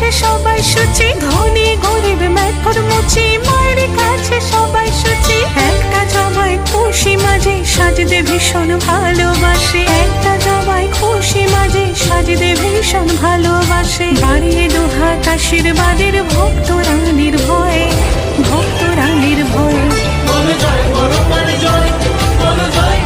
কাছে সবাই সুচি, ধনী গরিব মেথর মুচি, মায়ের কাছে সবাই সুচি। একটা জবাই খুশি মাঝে সাজতে ভীষণ ভালোবাসে, একটা জবাই খুশি মাঝে সাজতে ভীষণ ভালোবাসে। বাড়িয়ে দুহাত আশীর্বাদের ভক্ত রানীর ভয়ে, ভক্ত রানীর ভয়ে। বলো জয়, বলো মার জয়, বলো জয়।